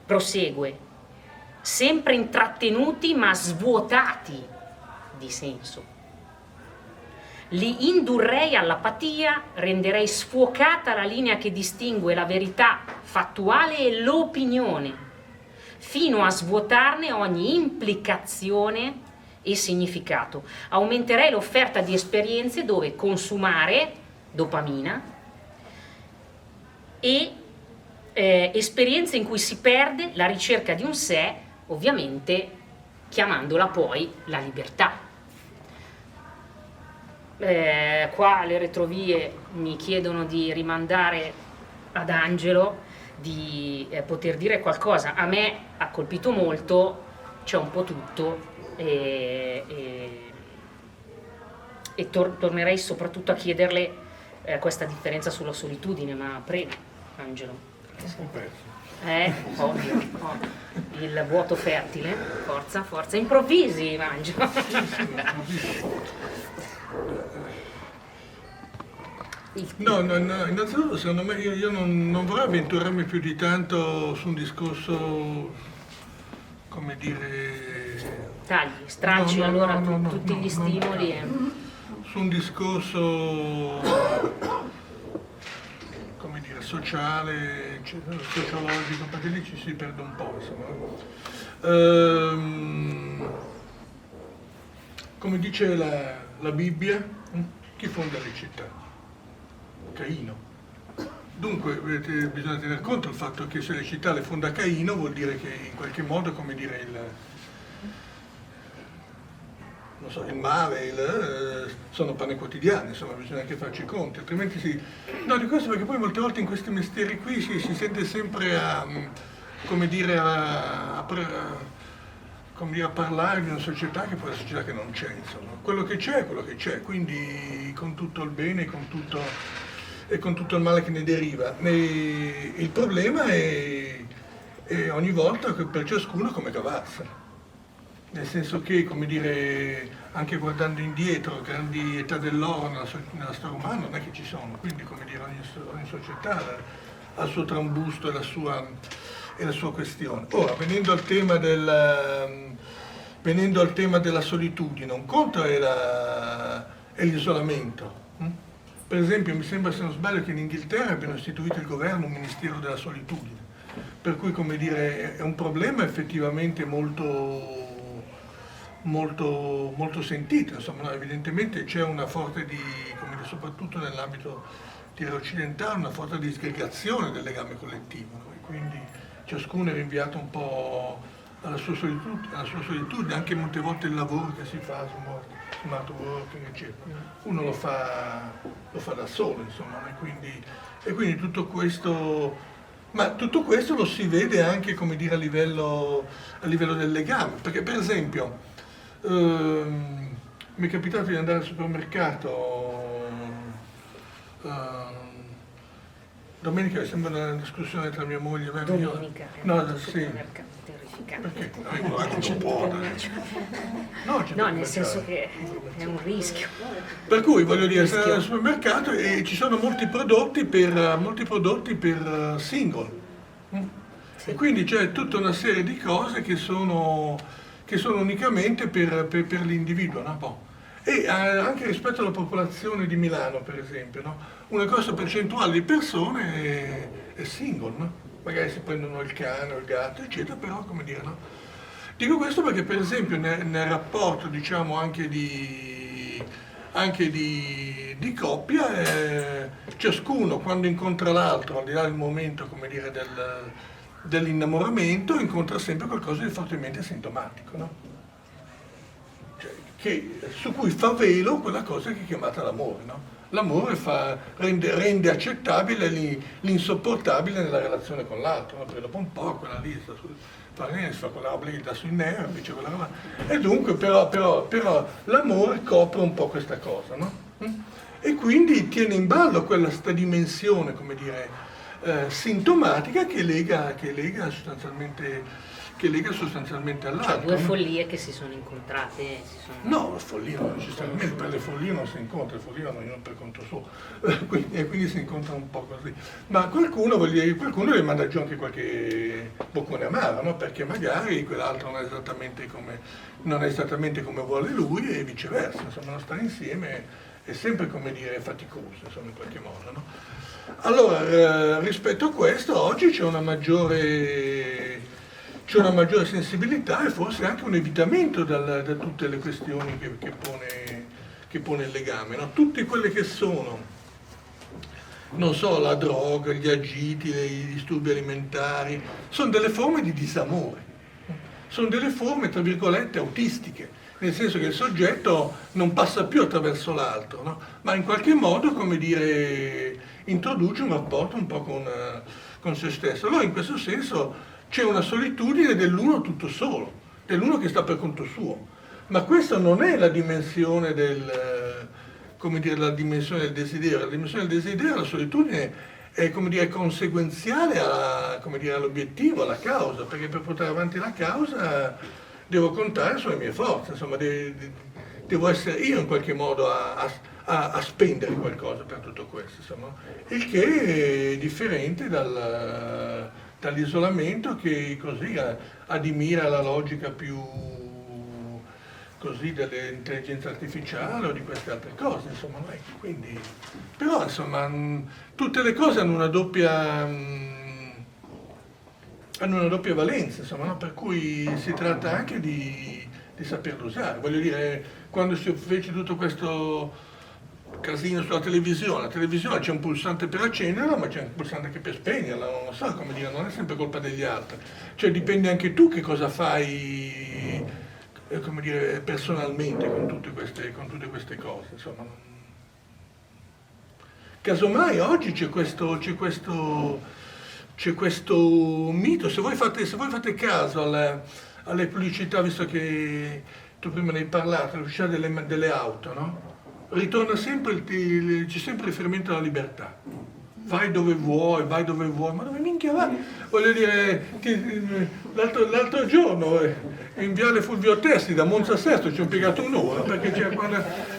prosegue, sempre intrattenuti ma svuotati di senso. Li indurrei all'apatia, renderei sfocata la linea che distingue la verità fattuale e l'opinione, fino a svuotarne ogni implicazione e significato. Aumenterei l'offerta di esperienze dove consumare dopamina e esperienze in cui si perde la ricerca di un sé, ovviamente chiamandola poi la libertà. Qua le retrovie mi chiedono di rimandare ad Angelo, di poter dire qualcosa. A me ha colpito molto, c'è un po' tutto e tornerei soprattutto a chiederle questa differenza sulla solitudine, ma prego Angelo. Ovvio. Il vuoto fertile, forza, improvvisi Angelo. No, innanzitutto secondo me io non vorrei avventurarmi più di tanto su un discorso, come dire... Tagli, stracci tutti gli stimoli. Su un discorso, come dire, sociale, sociologico, perché lì ci si perde un po', insomma. Come dice la Bibbia, chi fonda le città? Caino. Dunque bisogna tener conto del fatto che se le città le fonda Caino vuol dire che in qualche modo, come dire, il male sono pane quotidiani, insomma bisogna anche farci i conti, altrimenti si... No, di questo perché poi molte volte in questi mestieri qui si sente sempre a parlare di una società che poi è una società che non c'è, insomma. Quello che c'è è quello che c'è, quindi con tutto il bene e con tutto il male che ne deriva. E il problema è ogni volta per ciascuno come cavarsela. Nel senso che, come dire, anche guardando indietro, grandi età dell'oro nella storia umana non è che ci sono, quindi come dire, ogni società ha il suo trambusto e la sua questione. Ora, venendo al tema della solitudine, un conto è l'isolamento. Per esempio, mi sembra, se non sbaglio, che in Inghilterra abbiano istituito il governo un ministero della solitudine, per cui, come dire, è un problema effettivamente molto sentito, insomma, no? Evidentemente c'è una forte come dire, soprattutto nell'ambito occidentale, una forte disgregazione del legame collettivo, no? E quindi ciascuno è rinviato un po' alla sua solitudine, anche molte volte il lavoro che si fa, smart working, eccetera, uno lo fa da solo, insomma, no? E quindi tutto questo, ma tutto questo lo si vede anche, come dire, a livello del legame, perché per esempio mi è capitato di andare al supermercato domenica, mi sembra una discussione tra mia moglie e me. Domenica? No, sì. Terrificante. Perché? Non si può. No, nel senso che è un rischio. Per cui, voglio dire, sei al supermercato e ci sono molti prodotti per single. Sì. E quindi c'è tutta una serie di cose che sono unicamente per l'individuo, no? E anche rispetto alla popolazione di Milano, per esempio, no? Una grossa percentuale di persone è single, no? Magari si prendono il cane o il gatto, eccetera, però, come dire, no? Dico questo perché, per esempio, nel rapporto, diciamo, anche di coppia, ciascuno, quando incontra l'altro, al di là del momento, come dire, dell'innamoramento, incontra sempre qualcosa di fortemente sintomatico, no? Su cui fa velo quella cosa che è chiamata l'amore, no? L'amore rende accettabile l'insopportabile nella relazione con l'altro, no? Perché dopo un po' quella lì fa quella roba lì, dà sui nervi, cioè quella roba. E dunque però l'amore copre un po' questa cosa, no? E quindi tiene in ballo questa dimensione, come dire, sintomatica che lega sostanzialmente che lega sostanzialmente all'altro. Cioè due follie che si sono incontrate. No, la follia non necessariamente, per le follie non si incontra, le follie hanno ognuno per conto suo, quindi si incontrano un po' così. Ma qualcuno le manda giù anche qualche boccone amaro, no? Perché magari quell'altro non è esattamente come vuole lui e viceversa, insomma, non stare insieme è sempre, come dire, faticoso, insomma, in qualche modo, no? Allora, rispetto a questo, oggi c'è una maggiore sensibilità e forse anche un evitamento da tutte le questioni che pone il legame, no? Tutte quelle che sono, non so, la droga, gli agiti, i disturbi alimentari, sono delle forme di disamore, sono delle forme, tra virgolette, autistiche, nel senso che il soggetto non passa più attraverso l'altro, no? Ma in qualche modo, come dire, introduce un rapporto un po' con se stesso. Allora in questo senso c'è una solitudine dell'uno tutto solo, dell'uno che sta per conto suo. Ma questa non è la dimensione la dimensione del desiderio. La dimensione del desiderio, la solitudine, è, come dire, conseguenziale all'obiettivo, alla causa, perché per portare avanti la causa devo contare sulle mie forze, insomma, devo essere io in qualche modo a spendere qualcosa per tutto questo, insomma. Il che è differente dall'isolamento che così adimira la logica più così dell'intelligenza artificiale o di queste altre cose, insomma. Quindi, però insomma tutte le cose hanno una doppia valenza, insomma, no? Per cui si tratta anche di saperlo usare. Voglio dire, quando si fece tutto questo casino sulla televisione, la televisione c'è un pulsante per accenderla, ma c'è un pulsante anche per spegnerla, non lo so, come dire, non è sempre colpa degli altri. Cioè dipende anche tu che cosa fai, come dire, personalmente con tutte queste cose, insomma. Casomai oggi c'è questo mito, se voi fate caso alle pubblicità, visto che tu prima ne hai parlato, le pubblicità delle auto, no? Ritorna sempre, c'è sempre riferimento alla libertà. Vai dove vuoi, ma dove minchia vai? Voglio dire, l'altro giorno in Viale Fulvio Testi da Monza a Sesto ci ho impiegato un'ora, perché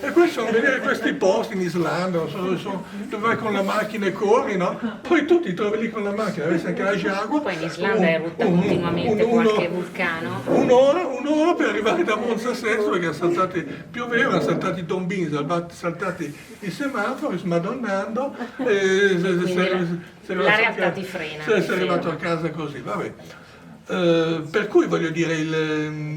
e questi sono vedere questi posti in Islanda, non so dove vai con la macchina e corri, no? Poi tu ti trovi lì con la macchina, avessi anche la Jaguar. Poi in Islanda erutta continuamente qualche vulcano. Un'ora per arrivare da Monza a Sesto, perché pioveva, hanno saltati i tombini, saltati i semafori, smadonnando, la realtà ti frena. Sei arrivato a casa così, vabbè. Per cui voglio dire,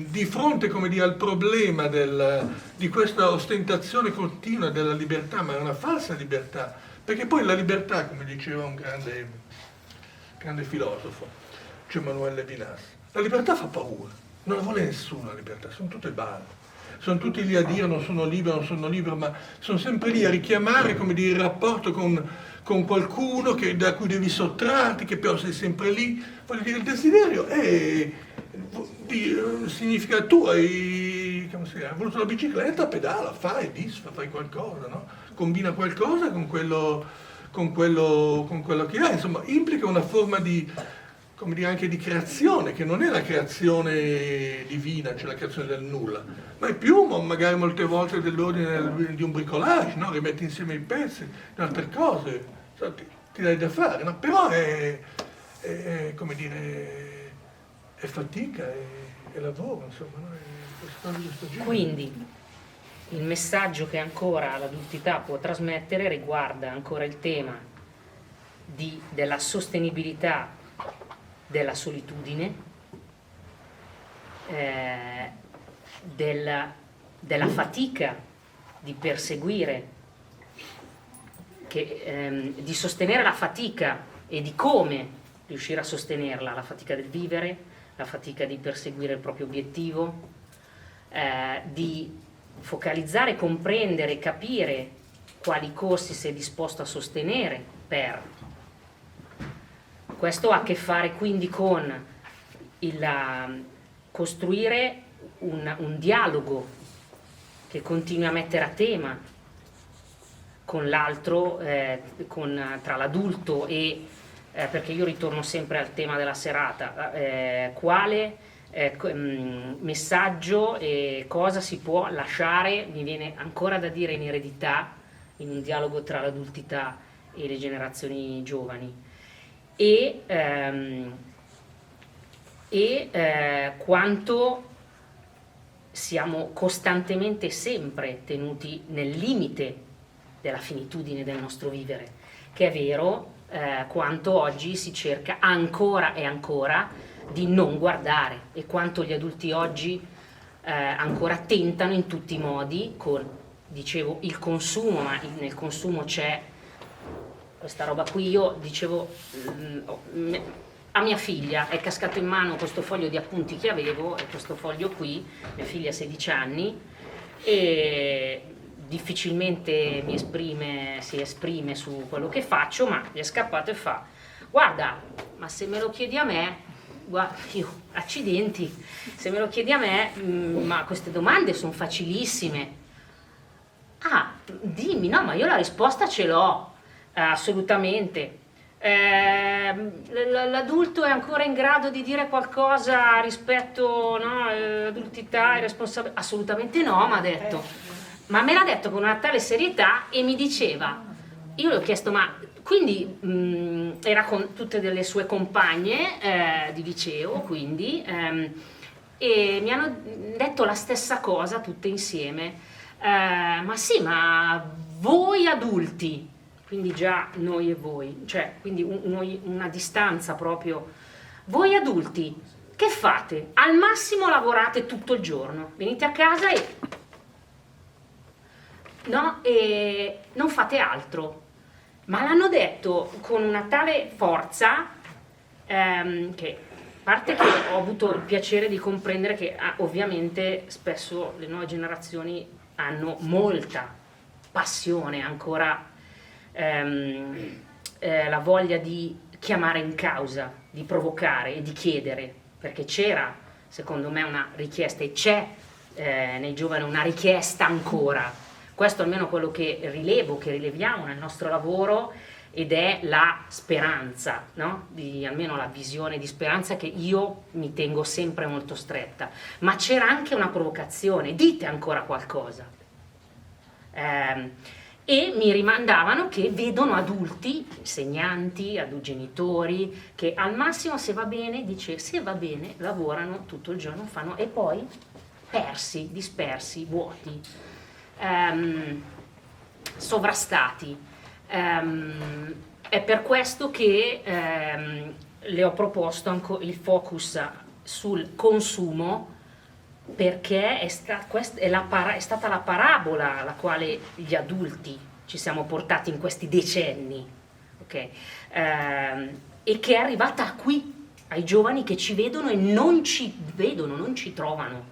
di fronte, come dire, al problema di questa ostentazione continua della libertà, ma è una falsa libertà, perché poi la libertà, come diceva un grande filosofo, cioè Manuel Levinas, la libertà fa paura, non la vuole nessuno la libertà, sono tutte balle. Sono tutti lì a dire non sono libero, ma sono sempre lì a richiamare, come dire, il rapporto con qualcuno da cui devi sottrarti, che però sei sempre lì. Voglio dire, il desiderio significa tu hai voluto la bicicletta, pedala, fai, disfa, fai qualcosa, no? Combina qualcosa con quello che hai, insomma, implica una forma di, come dire, anche di creazione, che non è la creazione divina, cioè la creazione del nulla, ma è più magari molte volte dell'ordine di un bricolage, no? Rimetti insieme i pezzi, di altre cose, ti dai da fare, no? Però è come dire, è fatica, è lavoro, insomma, no? È questo genere. Quindi il messaggio che ancora l'adultità può trasmettere riguarda ancora il tema della sostenibilità della solitudine, della fatica di perseguire, di sostenere la fatica e di come riuscire a sostenerla, la fatica del vivere, la fatica di perseguire il proprio obiettivo, di focalizzare, comprendere, capire quali costi sei disposto a sostenere per. Questo ha a che fare quindi con il costruire un dialogo che continui a mettere a tema con l'altro, tra l'adulto e perché io ritorno sempre al tema della serata, quale messaggio e cosa si può lasciare, mi viene ancora da dire, in eredità, in un dialogo tra l'adultità e le generazioni giovani, e quanto siamo costantemente sempre tenuti nel limite della finitudine del nostro vivere, che è vero, quanto oggi si cerca ancora e ancora di non guardare, e quanto gli adulti oggi ancora tentano in tutti i modi, con, dicevo, il consumo, ma nel consumo c'è questa roba qui. Io dicevo, a mia figlia è cascato in mano questo foglio di appunti che avevo, e questo foglio qui, mia figlia ha 16 anni, e difficilmente si esprime su quello che faccio, ma gli è scappato e fa: guarda, ma se me lo chiedi a me, io, accidenti, se me lo chiedi a me, ma queste domande sono facilissime. Ah, dimmi, no, ma io la risposta ce l'ho, assolutamente. L'adulto è ancora in grado di dire qualcosa rispetto, no, all'adultità e responsabilità? Assolutamente no, mi ha detto. Ma me l'ha detto con una tale serietà, e mi diceva, io le ho chiesto, ma quindi era con tutte delle sue compagne di liceo, quindi, e mi hanno detto la stessa cosa tutte insieme, ma sì, ma voi adulti, quindi già noi e voi, cioè quindi una distanza proprio, voi adulti che fate? Al massimo lavorate tutto il giorno, venite a casa e non fate altro. Ma l'hanno detto con una tale forza, che, a parte che ho avuto il piacere di comprendere che ovviamente spesso le nuove generazioni hanno molta passione ancora, la voglia di chiamare in causa, di provocare e di chiedere, perché c'era, secondo me, una richiesta, e c'è nei giovani una richiesta ancora. Questo almeno quello che rileviamo nel nostro lavoro, ed è la speranza, no? Almeno la visione di speranza che io mi tengo sempre molto stretta. Ma c'era anche una provocazione: dite ancora qualcosa. E mi rimandavano che vedono adulti, insegnanti, genitori, che al massimo, se va bene, lavorano tutto il giorno, fanno, e poi persi, dispersi, vuoti, sovrastati. È per questo che le ho proposto il focus sul consumo, perché è stata la parabola alla quale gli adulti ci siamo portati in questi decenni, okay? E che è arrivata qui, ai giovani che ci vedono e non ci vedono, non ci trovano,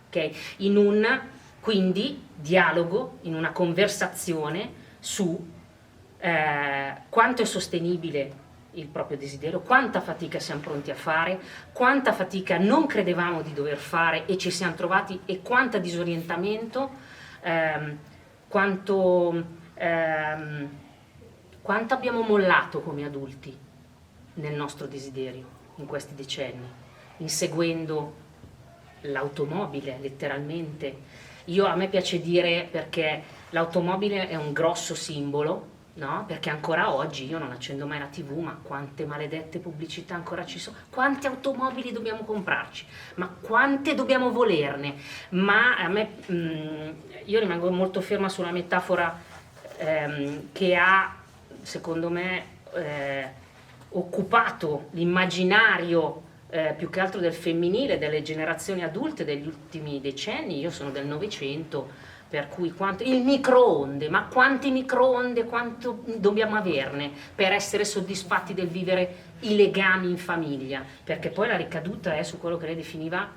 okay? In un, quindi, dialogo, in una conversazione su quanto è sostenibile il proprio desiderio, quanta fatica siamo pronti a fare, quanta fatica non credevamo di dover fare e ci siamo trovati, e quanto disorientamento, quanto abbiamo mollato come adulti nel nostro desiderio in questi decenni, inseguendo l'automobile letteralmente. A me piace dire, perché l'automobile è un grosso simbolo, no? Perché ancora oggi io non accendo mai la TV, ma quante maledette pubblicità ancora ci sono, quante automobili dobbiamo comprarci, ma quante dobbiamo volerne. Ma a me, io rimango molto ferma sulla metafora che ha, secondo me, occupato l'immaginario più che altro del femminile, delle generazioni adulte degli ultimi decenni. Io sono del Novecento, per cui il microonde, ma quanti microonde, quanto dobbiamo averne per essere soddisfatti del vivere i legami in famiglia? Perché poi la ricaduta è su quello che lei definiva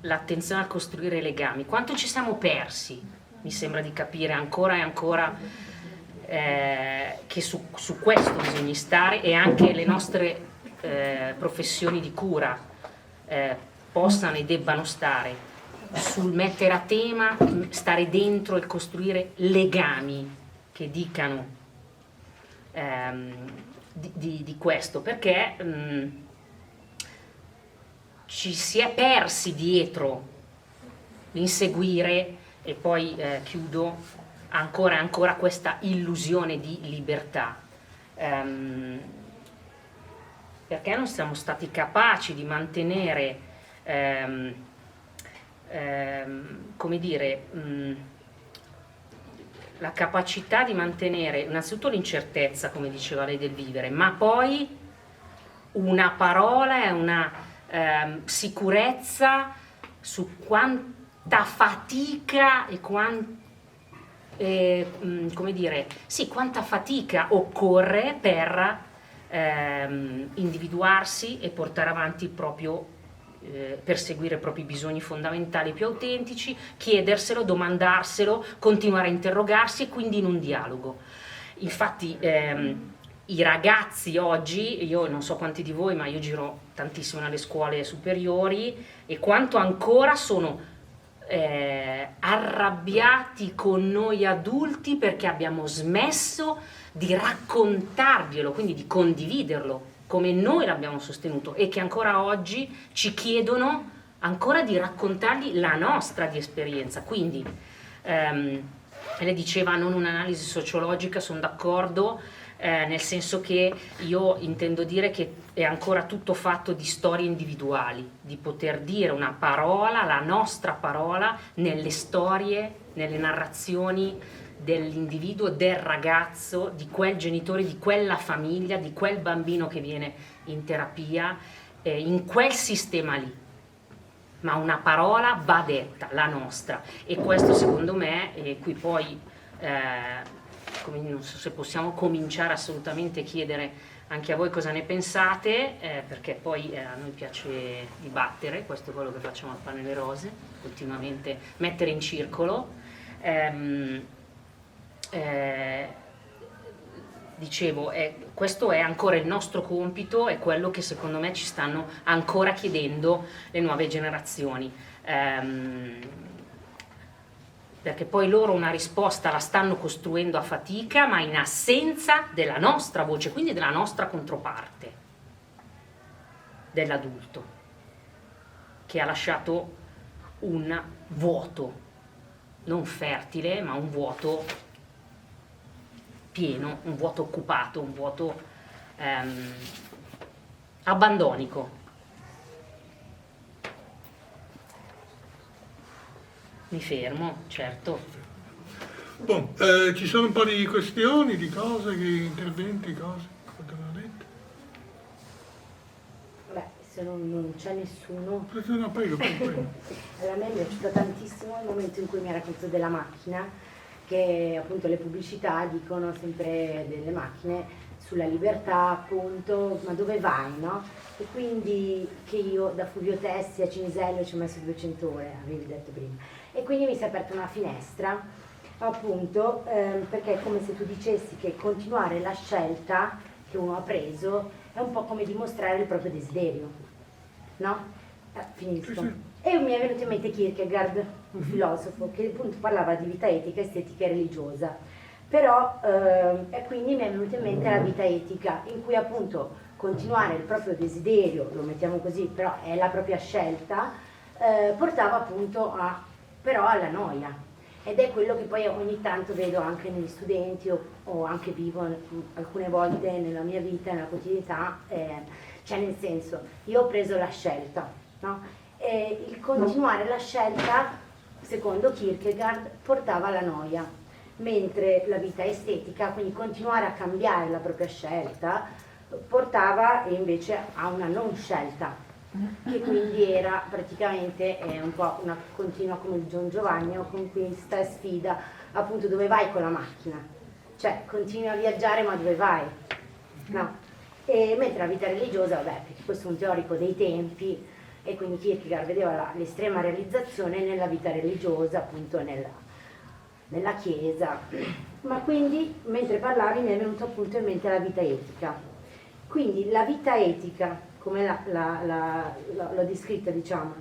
l'attenzione a costruire legami. Quanto ci siamo persi, mi sembra di capire ancora e ancora, che su questo bisogna stare, e anche le nostre professioni di cura possano e debbano stare sul mettere a tema, stare dentro e costruire legami che dicano di questo, perché ci si è persi dietro l'inseguire, e poi chiudo, ancora e ancora questa illusione di libertà, perché non siamo stati capaci di mantenere, come dire, la capacità di mantenere innanzitutto l'incertezza, come diceva lei, del vivere, ma poi una parola e una sicurezza su quanta fatica e come dire, sì, quanta fatica occorre per individuarsi e portare avanti il proprio, perseguire i propri bisogni fondamentali più autentici, chiederselo, domandarselo, continuare a interrogarsi, e quindi in un dialogo. Infatti i ragazzi oggi, io non so quanti di voi, ma io giro tantissimo nelle scuole superiori, e quanto ancora sono arrabbiati con noi adulti perché abbiamo smesso di raccontarglielo, quindi di condividerlo come noi l'abbiamo sostenuto, e che ancora oggi ci chiedono ancora di raccontargli la nostra di esperienza. Quindi lei diceva non un'analisi sociologica, sono d'accordo, nel senso che io intendo dire che è ancora tutto fatto di storie individuali, di poter dire una parola, la nostra parola, nelle storie, nelle narrazioni dell'individuo, del ragazzo, di quel genitore, di quella famiglia, di quel bambino che viene in terapia, in quel sistema lì. Ma una parola va detta, la nostra, e questo secondo me, e qui poi non so se possiamo cominciare assolutamente a chiedere anche a voi cosa ne pensate, perché poi a noi piace dibattere, questo è quello che facciamo al Pane alle Rose, continuamente mettere in circolo. Dicevo, questo è ancora il nostro compito, è quello che secondo me ci stanno ancora chiedendo le nuove generazioni, perché poi loro una risposta la stanno costruendo a fatica, ma in assenza della nostra voce, quindi della nostra controparte, dell'adulto, che ha lasciato un vuoto, non fertile, ma un vuoto pieno, un vuoto occupato, un vuoto abbandonico. Mi fermo, certo. Ci sono un po' di questioni, di cose, di interventi, cose che abbiamo detto. Beh, se non c'è nessuno... No, prego. Allora, a me è piaciuto tantissimo il momento in cui mi ha raccontato della macchina, che appunto le pubblicità dicono sempre delle macchine sulla libertà, appunto, ma dove vai, no? E quindi che io da Fulvio Tessi a Cinisello ci ho messo 200 ore, avevi detto prima. E quindi mi si è aperta una finestra, appunto, perché è come se tu dicessi che continuare la scelta che uno ha preso è un po' come dimostrare il proprio desiderio, no? Finisco. E mi è venuto in mente Kierkegaard, un filosofo, che appunto parlava di vita etica, estetica e religiosa. Però, e quindi mi è venuta in mente la vita etica, in cui appunto continuare il proprio desiderio, lo mettiamo così, però è la propria scelta, portava appunto però alla noia. Ed è quello che poi ogni tanto vedo anche negli studenti o anche vivo alcune volte nella mia vita, nella quotidianità, cioè nel senso, io ho preso la scelta, no? E il continuare la scelta, secondo Kierkegaard, portava alla noia, mentre la vita estetica, quindi continuare a cambiare la propria scelta, portava invece a una non scelta, che quindi era praticamente un po' una continua, come il Don Giovanni, conquista e sfida, appunto dove vai con la macchina, cioè continui a viaggiare ma dove vai? No. E mentre la vita religiosa, vabbè, perché questo è un teorico dei tempi, e quindi Kierkegaard vedeva l'estrema realizzazione nella vita religiosa, appunto nella Chiesa. Ma quindi, mentre parlavi, mi è venuto appunto in mente la vita etica. Quindi la vita etica, come l'ho descritta, diciamo,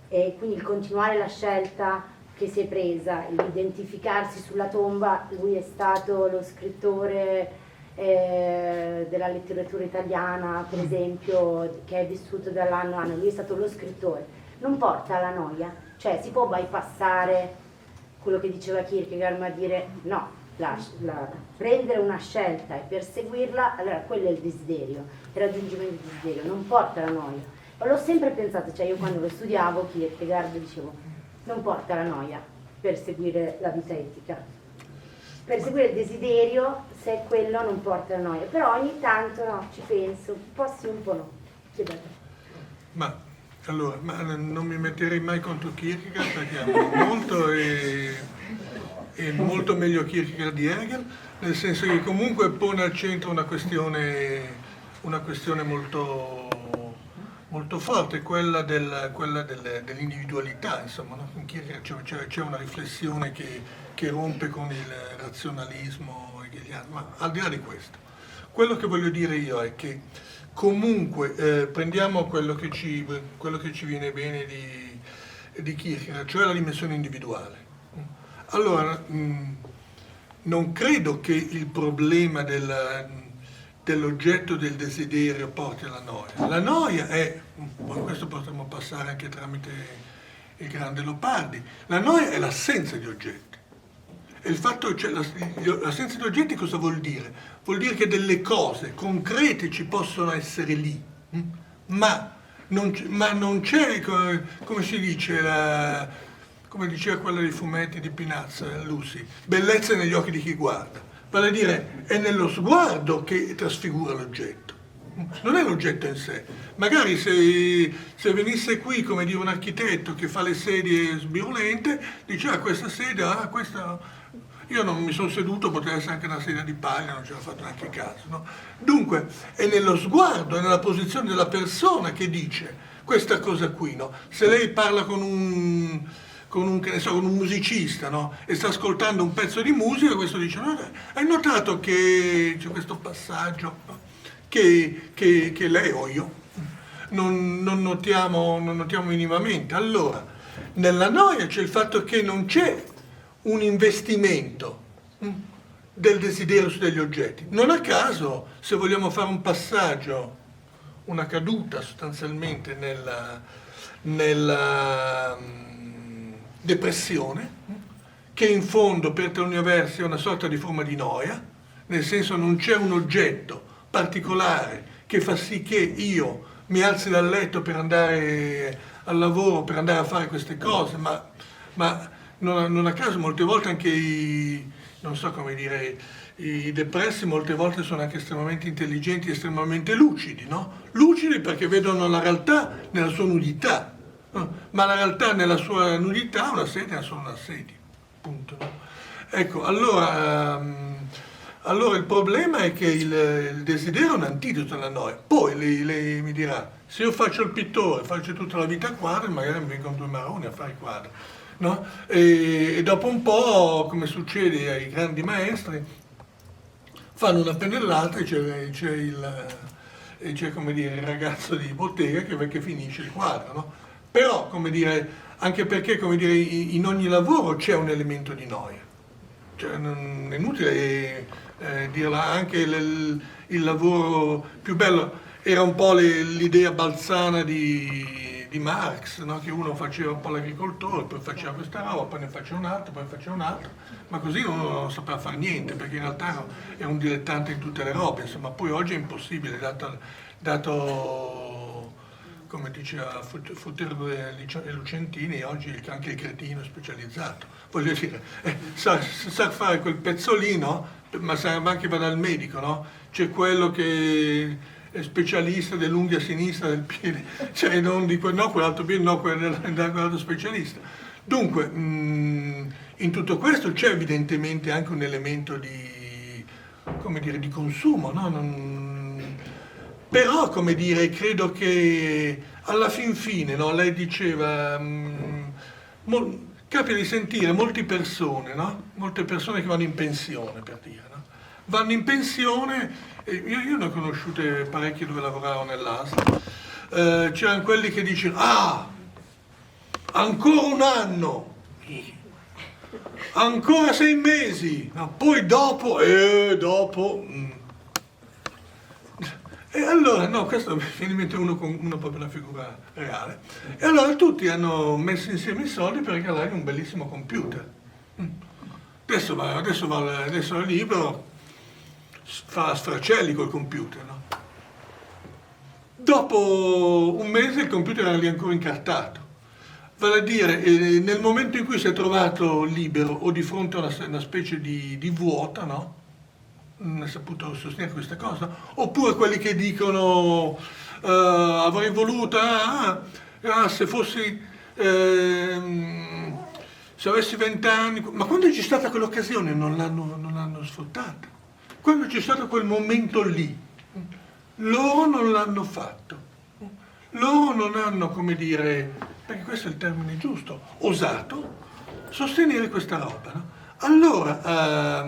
e quindi il continuare la scelta che si è presa, l'identificarsi sulla tomba, lui è stato lo scrittore della letteratura italiana, per esempio, che è vissuto dall'anno a anno, lui è stato lo scrittore, non porta alla noia, cioè si può bypassare quello che diceva Kierkegaard, ma dire no, prendere una scelta e perseguirla, allora quello è il desiderio, il raggiungimento del desiderio, non porta alla noia. Ma l'ho sempre pensato, cioè io quando lo studiavo Kierkegaard dicevo non porta alla noia perseguire la vita etica, perseguire il desiderio, se quello non porta alla noia, però ogni tanto no, ci penso, un po' sì, un po' no. Ma allora, non mi metterei mai contro Kierkegaard perché amo molto e molto meglio Kierkegaard di Hegel, nel senso che comunque pone al centro una questione molto, molto forte, quella dell'individualità, insomma, no? In Kierkegaard c'è una riflessione che rompe con il razionalismo hegeliano, ma al di là di questo, quello che voglio dire io è che comunque prendiamo quello che ci viene bene di Kierkegaard, cioè la dimensione individuale. Allora, non credo che il problema dell'oggetto del desiderio porti alla noia. La noia è, questo potremmo passare anche tramite il grande Leopardi, la noia è l'assenza di oggetti. E il fatto, cioè, l'assenza di oggetti cosa vuol dire? Vuol dire che delle cose concrete ci possono essere lì, ma non c'è, come si dice, come diceva quella dei fumetti di Pinazza, Lucy, bellezza negli occhi di chi guarda. Vale a dire, è nello sguardo che trasfigura l'oggetto, non è l'oggetto in sé. Magari se venisse qui, come dire, un architetto che fa le sedie sbirulente, dice, questa sedia, questa... Io non mi sono seduto, poteva essere anche una sedia di paglia, non ci avevo fatto neanche caso, no? Dunque, è nello sguardo, è nella posizione della persona che dice questa cosa qui, no? Se lei parla con un musicista, no? E sta ascoltando un pezzo di musica, questo dice, no, hai notato che c'è questo passaggio, no? che lei o io non notiamo minimamente. Allora, nella noia c'è il fatto che non c'è un investimento del desiderio su degli oggetti. Non a caso, se vogliamo fare un passaggio, una caduta sostanzialmente nella depressione, che in fondo per taluni versi è una sorta di forma di noia, nel senso non c'è un oggetto particolare che fa sì che io mi alzi dal letto per andare al lavoro, per andare a fare queste cose, ma non a caso molte volte anche i depressi molte volte sono anche estremamente intelligenti, estremamente lucidi, no? Lucidi perché vedono la realtà nella sua nudità, no? Ma la realtà nella sua nudità una sedia è solo una sedia, punto, no? Ecco, allora il problema è che il desiderio è un antidoto alla noia. Poi lei mi dirà, se io faccio il pittore, faccio tutta la vita a quadri, magari mi vengono 2 maroni a fare i quadri, no? E dopo un po', come succede ai grandi maestri, fanno una pennellata e c'è come dire, il ragazzo di bottega che finisce il quadro, no? Però, come dire, anche perché, come dire, in ogni lavoro c'è un elemento di noia. Cioè, non è inutile dirla, anche il lavoro più bello era un po' l'idea balzana di Marx, no? Che uno faceva un po' l'agricoltore, poi faceva questa roba, poi ne faceva un altro, poi faceva un altro, ma così uno non sapeva fare niente, perché in realtà è un dilettante in tutte le robe, insomma. Poi oggi è impossibile, dato come diceva Futtero e Lucentini, oggi anche il cretino è specializzato, voglio dire, sa fare quel pezzolino, ma anche va dal medico, no? C'è quello che è specialista dell'unghia sinistra del piede, cioè non di quell'altro piede, no, quell'altro specialista. Dunque, in tutto questo c'è evidentemente anche un elemento di, come dire, di consumo, no? Però, come dire, credo che alla fin fine, no? Lei diceva, capita di sentire molte persone, no? Molte persone che vanno in pensione, per dire, no? Vanno in pensione, io ne ho conosciute parecchie dove lavoravo nell'ASL, c'erano quelli che dicevano, ancora un anno, ancora 6 mesi, ma poi dopo, E allora, no, questo mi viene in mente uno proprio una figura reale. E allora tutti hanno messo insieme i soldi per regalargli un bellissimo computer. Adesso è libero, fa sfracelli col computer, no? Dopo un mese il computer era lì ancora incartato. Vale a dire, nel momento in cui si è trovato libero o di fronte a una specie di vuota, no? Non ha saputo sostenere questa cosa. Oppure quelli che dicono avrei voluto, se fossi, se avessi 20 anni, ma quando c'è stata quell'occasione non l'hanno sfruttata. Quando c'è stato quel momento lì, loro non l'hanno fatto. Loro non hanno, come dire, perché questo è il termine giusto, osato sostenere questa roba, no? Allora,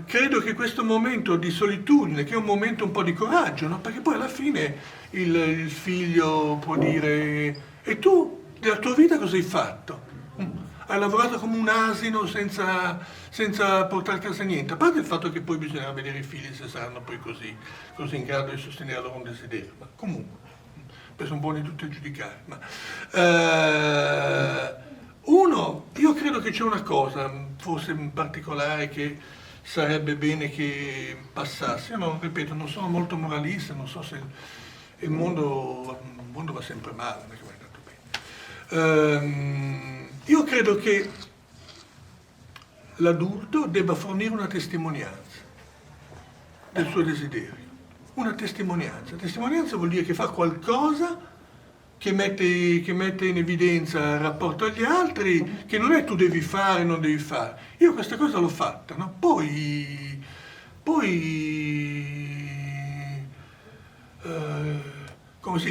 credo che questo momento di solitudine, che è un momento un po' di coraggio, no? Perché poi alla fine il figlio può dire: e tu della tua vita cosa hai fatto? Hai lavorato come un asino senza portare a casa niente, a parte il fatto che poi bisognerà vedere i figli se saranno poi così in grado di sostenere loro un desiderio, ma comunque, poi sono buoni tutti a giudicare. Io credo che c'è una cosa, forse in particolare, che sarebbe bene che passasse. Io non, ripeto, non sono molto moralista, non so se il mondo va sempre male, non è che va tanto bene. Io credo che l'adulto debba fornire una testimonianza del suo desiderio. Una testimonianza. Testimonianza vuol dire che fa qualcosa che mette in evidenza il rapporto agli altri, che non è tu devi fare, non devi fare. Io questa cosa l'ho fatta, no? Poi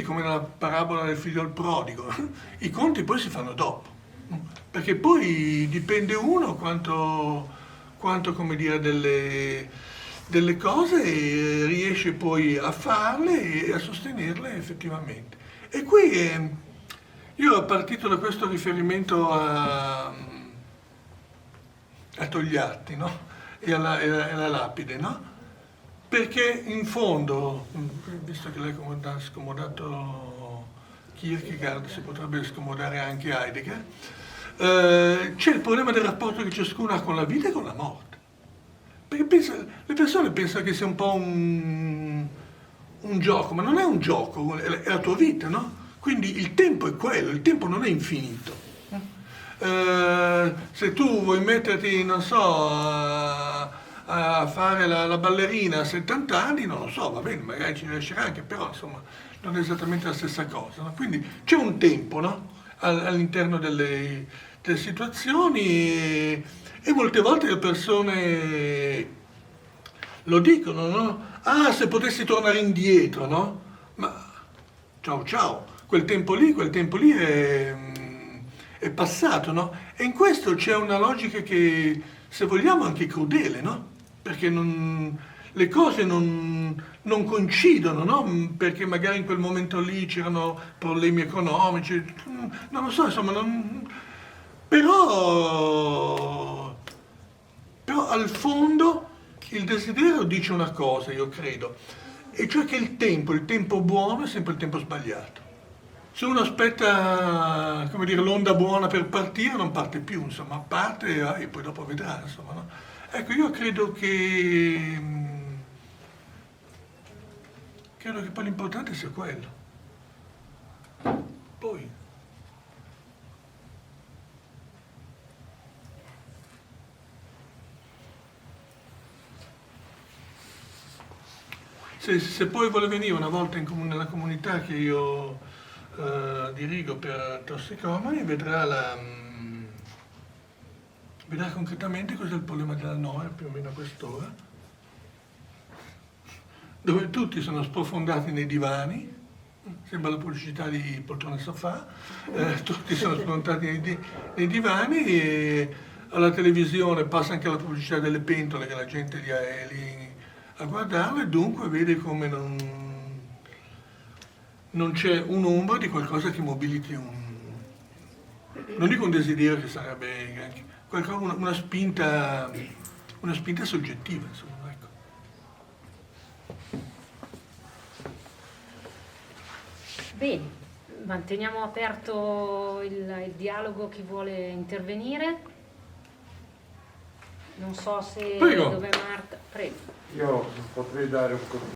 come nella parabola del figlio al prodigo, i conti poi si fanno dopo, perché poi dipende uno quanto come dire, delle cose riesce poi a farle e a sostenerle effettivamente. E qui io ero partito da questo riferimento a Togliatti, no? E alla lapide, no? Perché in fondo, visto che lei ha scomodato Kierkegaard, si potrebbe scomodare anche Heidegger, c'è il problema del rapporto che ciascuno ha con la vita e con la morte. Perché le persone pensano che sia un po' un gioco, ma non è un gioco, è la tua vita, no? Quindi il tempo è quello, il tempo non è infinito. Se tu vuoi metterti, non so, a fare la ballerina a 70 anni, non lo so, va bene, magari ci riuscirà anche, però insomma non è esattamente la stessa cosa, no? Quindi c'è un tempo, no? All'interno delle situazioni e molte volte le persone lo dicono, no? Ah, se potessi tornare indietro, no? Ma ciao, quel tempo lì è passato, no? E in questo c'è una logica che, se vogliamo, anche crudele, no? Perché le cose non coincidono, no? Perché magari in quel momento lì c'erano problemi economici, non lo so, insomma, però al fondo il desiderio dice una cosa, io credo, e cioè che il tempo buono è sempre il tempo sbagliato. Se uno aspetta, come dire, l'onda buona per partire, non parte più, insomma, parte e poi dopo vedrà, insomma, no? Ecco, io credo che poi l'importante sia quello. Poi se poi vuole venire una volta nella comunità che io dirigo per tossicomani, vedrà concretamente cos'è il problema della noia, più o meno a quest'ora, dove tutti sono sprofondati nei divani, sembra la pubblicità di Poltrone Sofà, tutti sono sprofondati nei divani e alla televisione passa anche la pubblicità delle pentole che la gente lì a guardarlo e dunque vede come non c'è un'ombra di qualcosa che mobiliti non dico un desiderio, che sarebbe anche una spinta soggettiva, insomma, ecco. Bene, manteniamo aperto il dialogo, chi vuole intervenire. Non so se Prego. dove Marta. Prego. Io potrei dare un contributo.